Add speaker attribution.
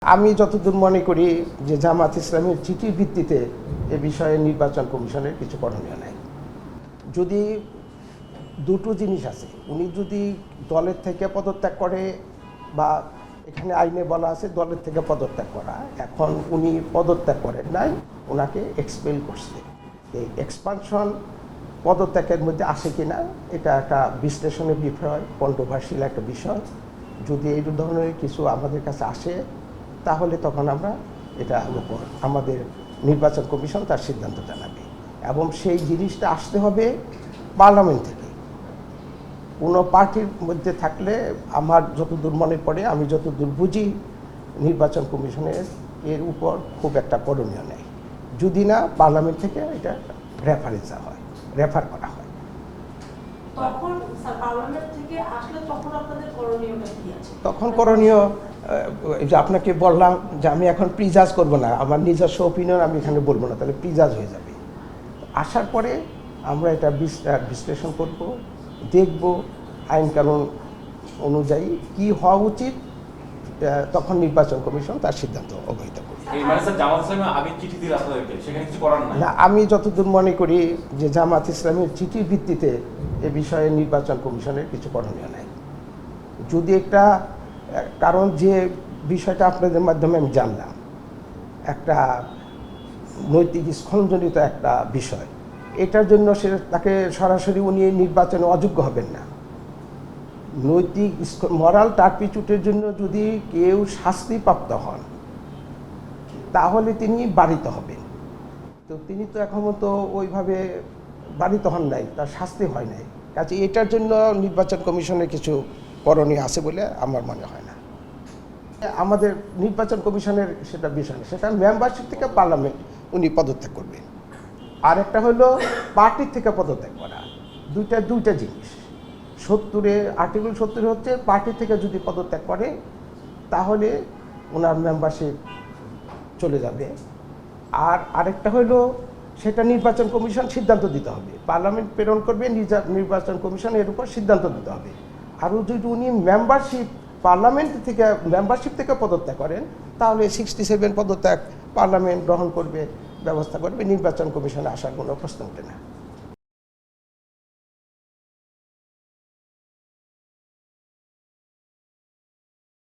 Speaker 1: আমি যতদূর মনে করি যে জামাত ইসলামের চিঠির ভিত্তিতে এ বিষয়ে নির্বাচন কমিশনের কিছু করণীয় নাই। যদি দুটো জিনিস আছে, উনি যদি দলের থেকে পদত্যাগ করে, বা এখানে আইনে বলা আছে দলের থেকে পদত্যাগ করা, এখন উনি পদত্যাগ করেন নাই, ওনাকে এক্সপেল করছে। এই এক্সপানশন পদত্যাগের মধ্যে আসে কিনা এটা একটা বিশ্লেষণের বিষয়, কন্ট্রোভার্সিয়াল একটা বিষয়। যদি এই ধরনের কিছু আমাদের কাছে আসে তাহলে তখন আমরা এটা আমাদের নির্বাচন কমিশন তার সিদ্ধান্ত জানাবে, এবং সেই জিনিসটা আসতে হবে পার্লামেন্ট থেকে। কোনো পার্টির মধ্যে থাকলে আমার যতদূর মনে পড়ে, আমি যতদূর বুঝি, নির্বাচন কমিশনের এর উপর খুব একটা করণীয় নেই, যদি না পার্লামেন্ট থেকে এটা রেফার করা হয়। তখন করণীয় যে আপনাকে বললাম যে আমি এখন প্রিজাজ করব না, আমার নিজস্ব ওপিনিয়ন আমি এখানে বলবো না, তাহলে প্রিজাজ হয়ে যাবে। আসার পরে আমরা এটা বিশ্লেষণ করব, দেখব আইন কানুন অনুযায়ী কি হওয়া উচিত, তখন নির্বাচন কমিশন তার সিদ্ধান্ত অবহিত করবে। না, আমি যতদূর মনে করি যে জামাত ইসলামের চিঠির ভিত্তিতে এ বিষয়ে নির্বাচন কমিশনের কিছু করণীয় নাই। যদি একটা কারণ যে বিষয়টা আপনাদের মাধ্যমে আমি জানলাম, একটা নৈতিক স্খলনজনিত একটা বিষয়, এটার জন্য সে তাকে সরাসরি উনি নির্বাচনে অযোগ্য হবেন না। নৈতিক মরাল টার্পিচুটের জন্য যদি কেউ শাস্তিপ্রাপ্ত হন তাহলে তিনি বারিত হবেন। তো তিনি তো এখনও তো ওইভাবে বারিত হন নাই, তার শাস্তি হয় নাই, কাজে এটার জন্য নির্বাচন কমিশনের কিছু করণীয় আছে বলে আমার মনে হয় না। আমাদের নির্বাচন কমিশনের সেটা বিষয় না, সেটা মেম্বারশিপ থেকে পার্লামেন্ট উনি পদত্যাগ করবেন। আর একটা হলো পার্টির থেকে পদত্যাগ করা, দুইটা জিনিস। আর্টিকেল 70 হচ্ছে পার্টি থেকে যদি পদত্যাগ করে তাহলে ওনার মেম্বারশিপ চলে যাবে। আর আরেকটা হলো সেটা নির্বাচন কমিশন সিদ্ধান্ত দিতে হবে, পার্লামেন্ট প্রেরণ করবে, নির্বাচন কমিশন এর উপর সিদ্ধান্ত দিতে হবে। আরও যদি উনি পার্লামেন্ট থেকে মেম্বারশিপ থেকে পদত্যাগ করেন তাহলে 67 পদত্যাগ পার্লামেন্ট গ্রহণ করবে, ব্যবস্থা করবে, নির্বাচন কমিশনে আসার কোনো প্রশ্ন ওঠে না।